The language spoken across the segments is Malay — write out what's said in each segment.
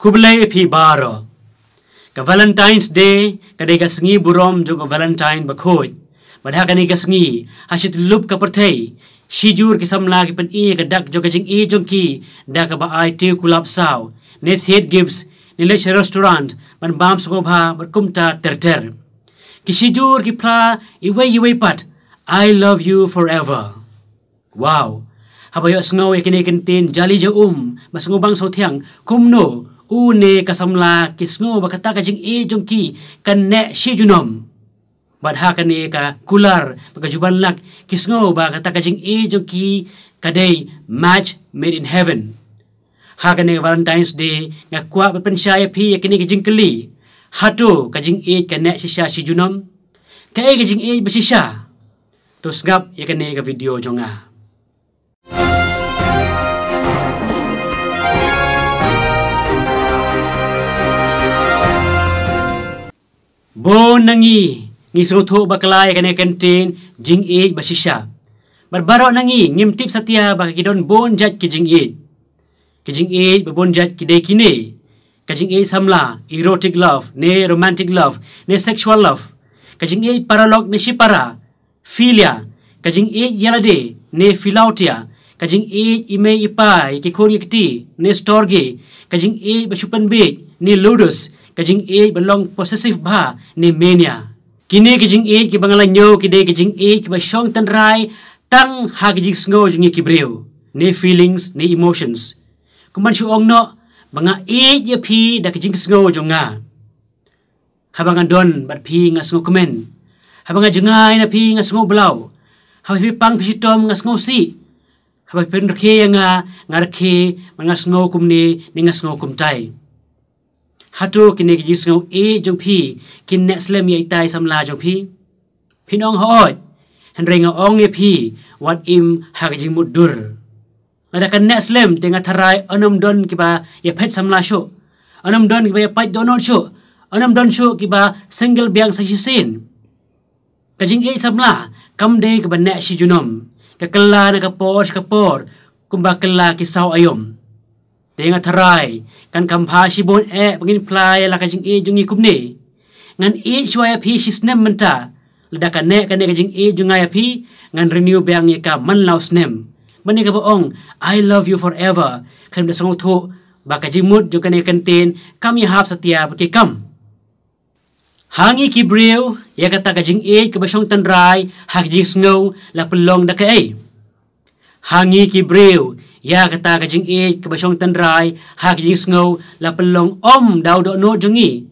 Kublai phi baro. Ka Valentine's Day kadai ka sengi burom jo ka Valentine bakhoj. Badha kani ka sengi hasit lup ka perthei. Shijur ki samla ki pen e ka dak jo ka jing e jong ki da ka ba ai tiu kulap saw. Ne theat gives ni lech restaurant ban bam sko bha bat kumta ter. Ki shijur ki pla iway pat I love you forever. Wow. Habayo sngo e kini kentin jali jo mas ngobang so thiang kumno une kasamla kisngo bakata ka jing e jong ki kan ne shi junom badha kan e ka kular baka juban lak kisngo bakata ka jing e jong ki kadai match made in heaven ha kan e Valentine's Day nga kwa pen sya phi kini ka jing kli hato ka jing e kan ne shisha shi junom ka e ka jing e besisha to sgap e kan e ka video jonga. Bon nangi ngi sotho baklay kane kantin jing e basisha barbaro nangi ngim tip satia baka kidon bon jat ki jing e bon jat ki de kine ka jing e samla erotic love ne romantic love ne sexual love ka jing e paralog ne shipara philia ka jing e yalade ne philautia ka jing e ime ipai ki khori kti ne storge ka jing e basupan be ne ludus kajing e belong possessive ba ni mania kini kajing e ki bangalan nyo kide kajing e ki ba syong tan rai tang ha kajing sngo jungi ki breu ni feelings ni emotions kuman syu ong no banga e ye phi da kajing sngo junga habangan don bat phi nga sngo komen habanga jungai na phi nga sngo blau habi pang phi tom nga sngo si habi pen rkhe nga rkhe nga sngo kumni ni nga sngo kumtai hatu kini ki jisngau e jong phi kin ne slem ye tai samla jong phi pinong hoi henre nga ong ye phi wat im ha ka jing mudur ada kan ne slem tenga tharai anam don ki ba ye phet samla sho anam don ki ba ye pai donor sho anam don sho ki ba single biang sa sin ka jing e samla kam de ki ba ne shi junom ka kala na ka por kumba kala ki saw ayom tenga tharai kan kampha si bon e pangin play la ka jing e jungi kumne ngan e shwaya phi si snem menta lada ka ne ka jing e junga ya phi ngan renew bang ye ka man law snem mani ka boong I love you forever kan da song tho ba ka jing mut jung ka ne kantin kam ya hap satia ke kam hangi ki breu ya kata ka jing e ka basong tan rai hak jing snow la pelong da ka e hangi ki breu ya kata ka jing e ka basong tan rai ha ka jing sngo la pelong daw do no jungi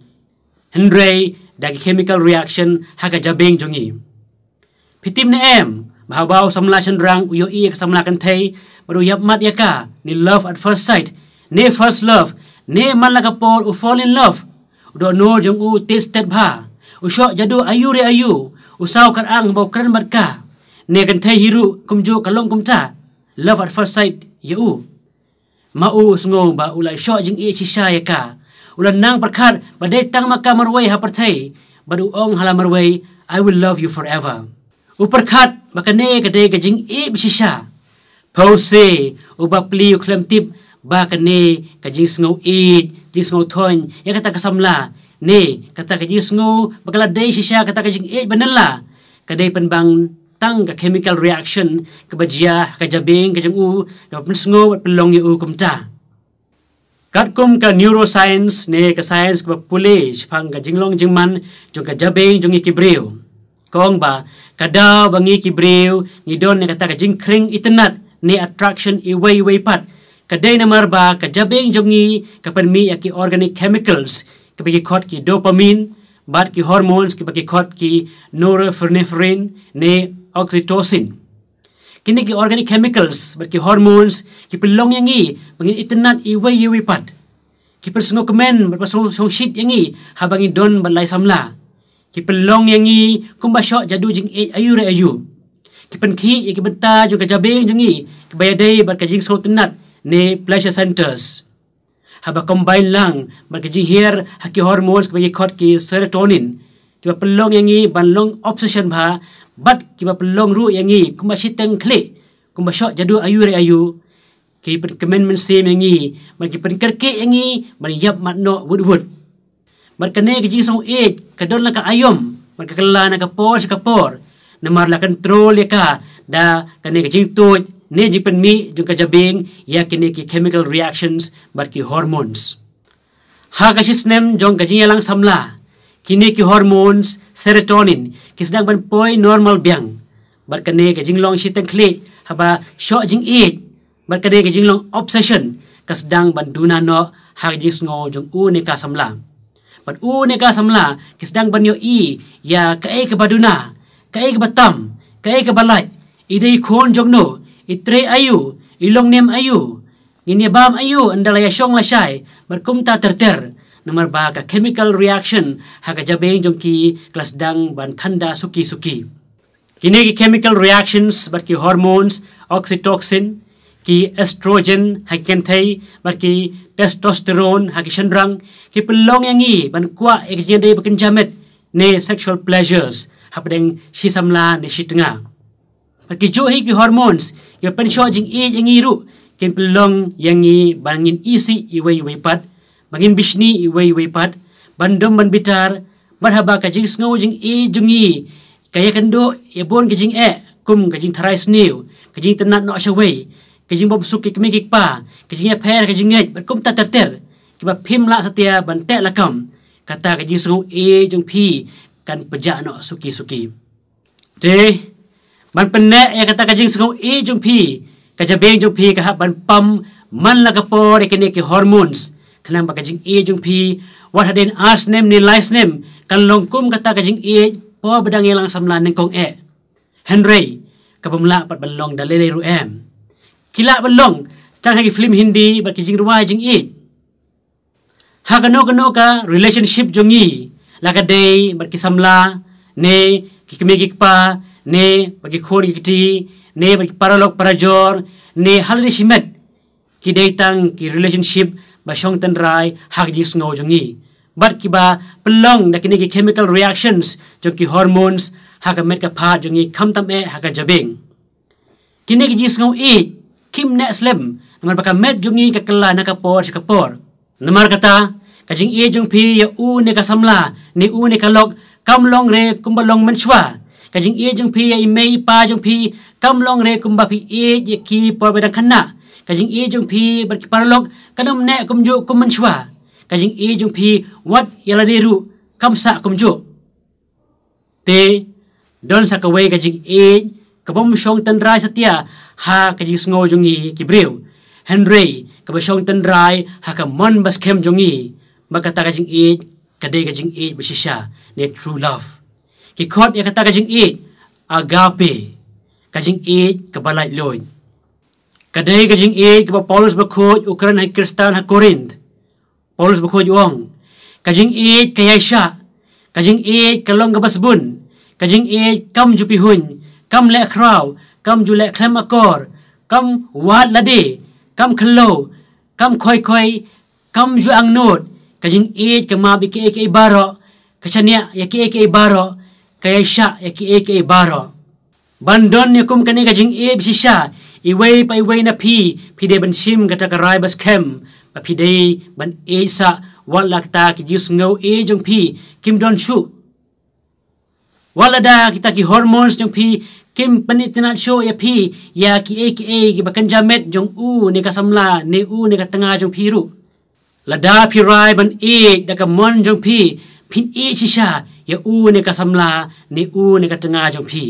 henre da chemical reaction ha ka jabeng jungi pitim ne em bahabaw samla chandrang uyo e ka samla kan thei baru yap mat ya ka ni love at first sight ne first love ne man la ka por u fall in love do no jung u tasted bha u sho jadu ayu re ayu u saw kar ang baw kran mat ka ne kan thei hiru kumjo kalong kumta love at first sight yu mau sngo ba ulai sho jing e shisha ya ka ulan nang perkhat badai tang maka marwai ha perthai badu ong hala marwai I will love you forever uperkhat bakane kade ka jing e bishisha pause ubapli uklem tip bakane ka jing sngo e jing sngo thon ya kata kasamla ne kata ka jing sngo bakala dei shisha kata ka jing e banala kade penbang tang ka chemical reaction ka bajia ka jabeng ka jung u ka sngo pelong ye u kumta kat kum ka neuroscience ne ka science ka polish phang ka jinglong jingman jung ka jabeng jung ki breu kong ba kada bangi ki breu ni don ne kata ka jing kring itnat ne attraction i way pat ka dei na marba ka jabeng jungi ka permi ki organic chemicals ka bagi khot ki dopamine bat ki hormones ki bagi khot ki norepinephrine ne oxytocin kini ki organic chemicals bat ki hormones ki pelong yangi bangin itnat i way pat ki persno kemen bat pasong shit yangi habangi don balai samla ki pelong yangi kumba shot jadu jing ayu re ayu ki penki ki benta juga jabeng jungi ki bayadai bat ka jing so tenat ne pleasure centers haba combine lang bat ka jing here haki hormones ki bagi khot ki serotonin ki pelong yangi banlong obsession bha bat kiba pelong ru yangi kumba siteng kle kumba shot jadu ayu re ayu ki pen commandment sim yangi ban ki pen kerke yangi ban yap mat no wood ban kane ki jing song e kadon la ka ayom ban ka kala na ka por namar la control ya ka da kane ki jing tu ne jing pen mi jung ka jabing ya kine ki chemical reactions ban ki hormones ha ka sisnem jong ka jing lang samla kini ki hormones serotonin ki sedang ban poi normal biang bar kane ka jing long shiteng kli haba sho jing e bar kane ka jing long obsession ka sedang ban duna no ha jing sngo jong u ne ka samla bar u ne ka samla ki sedang ban yo i ya ka e ka baduna ka e ka batam ka e ka balai idei khon jong no itre ayu ilong nem ayu ini bam ayu andala ya shong la shai bar kum ta terter nomor ba ka chemical reaction ha ka jabeng jong ki kelas dang ban thanda suki kini ki chemical reactions bar ki hormones oxytocin ki estrogen ha ken thai bar ki testosterone ha ki shandrang ki pelong yangi ban kwa ek jende bakin jamet ne sexual pleasures ha pedeng si samla ne si tengah bar ki jo hi ki hormones ki pen sho jing e yangi ru ken pelong yangi bangin isi iwei pat bangin bishni iwei pat bandom ban bitar barhaba ka jing sngo jing e jungi kaya kendo ebon ka jing e kum ka jing tharai snew ka jing tanat no ashaway ka jing bob suk ki mekik pa ka jing pher ka jing ngej kum ta terter ki ba phim la satia ban te lakam kata ka jing sngo e jung phi kan peja no suki te ban penne ya kata ka jing sngo e jung phi ka jabeng jung phi ka ban pam man la ka por ekene ki hormones kanang ba ka jing e jung phi what haden as name ni lies name kan longkum kata ka jing e po bedang yelang samlan neng kong e Henry ka pamla pat balong dalele ru em kila balong chang hagi film hindi ba ki jing ruwa jing e ha kano ka relationship jongi la ka day ba ki samla ne ki kemegik pa ne ba ki khori kiti ne ba ki paralog parajor ne halde simet ki datang ki relationship ba shong tan rai hag jing sngo jongi bat ki ba pelong da kini ki chemical reactions jong ki hormones ha ka met ka pha jongi kham tam e ha ka jabeng kini ki jing sngo e kim ne slem namar ba ka met jongi ka kala na ka por namar kata ka jing e jong phi ya u ne ka samla ne u ne ka lok kam long re kum ba long man shwa ka jing e jong phi ya imei pa jong phi kam long re kum ba phi e ye ki por ba dang khana ka jing e jong phi bar ki paralog kanam ne kum jo kum man shwa ka jing e jong phi wat yala deru kam sa kum jo te don sa ka wei ka jing e ka bom shong tan rai satia ha ka jing sngo jongi ki breu Henry ka ba shong tan rai ha ka mon bas kem jongi makata ka jing e ka de ka jing e basisha ne true love ki khot ya kata ka jing e agape ka jing e ka balai loy kadai ka jing e ka Paulus ba khoj Ukraine ha Kristan ha Corinth Paulus ba khoj ong ka jing e ka Yaisha ka jing e ka long ka basbun ka jing e kam ju pihun kam le kraw kam ju le klem akor kam wat lade kam khlo kam khoi kam ju ang not ka jing e ka ma bi ke baro ka chania ya ke baro ka Yaisha ya ke baro bandon ya kum kani ka jing e bisisha iwei pa iwei na pi de ban sim kata karai bas kem pa pi de ban e sa wala ta ki jus ngau e jong pi kim don shu wala da kita ki hormones jong pi kim panitinat show ya pi ya ki ki bakan jamet jong u ne ka samla ne u ne ka tanga jong pi ru lada pi rai ban e da ka mon jong pi pin e shisha ya u ne ka samla ne u ne ka tanga jong pi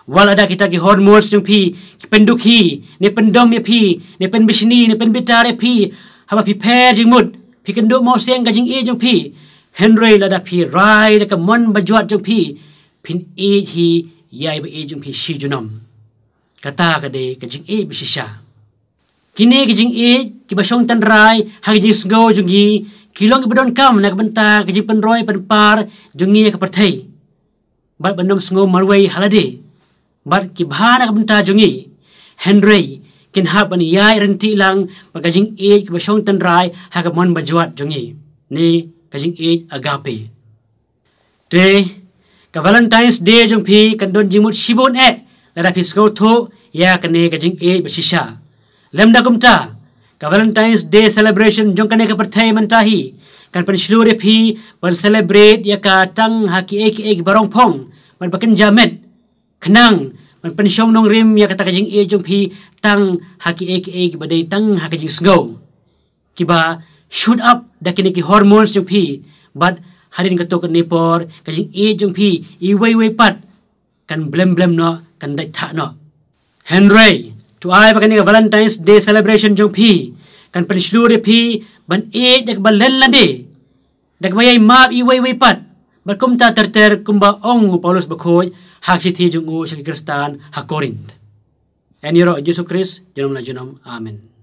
wala da kita ki hormones jong pi ki pendukhi ne pendom ya pi ne pen bishni ne pen bitare pi haba pi per jing mut pi kendo mau seng ka jing e jong pi Henry lada pi rai da ka mon bajuat jong pi pin e hi yai ba e jong pi shi junom kata ka de ka jing e bisisha kini ka jing e ki ba shong tan rai ha jing sgo jong gi kilong ki badon kam na ka banta ka jing pen roi pen par jong gi ka parthai bat banom sngo marwei halade bat ki bhana ka banta jongi Henry kin hap an yai renti lang pagajing e ki basong tan rai ha ka mon bajuat jongi ni kajing e agape te ka Valentine's Day jong pi kan don jingmut shibon e la da fisgo tho ya kane kajing e basisha Lem da kumta, ka Valentine's Day celebration jong kane ka pertay mantahi, kan pan seluruh pi pan celebrate ya ka tang haki ek barong pong, pan pakin jamet, kenang, pan syong nong rim ya kata kajing jong pi tang haki ek badai tang haki jing snow. Kiba shoot up da kini ki hormones jong pi, but harin katok nipor kajing jong pi iway pat kan blem no kan dai tha no. Henry to ai pakai Valentine's Day celebration jong pi kan pan seluruh pi ban dak balen lande dak bayai map iway pat berkum ta terter kumba ong Paulus bakoy hak siti jong u sa Kristan ha Korint. En yero Jesus Christ jenom la jenom amen.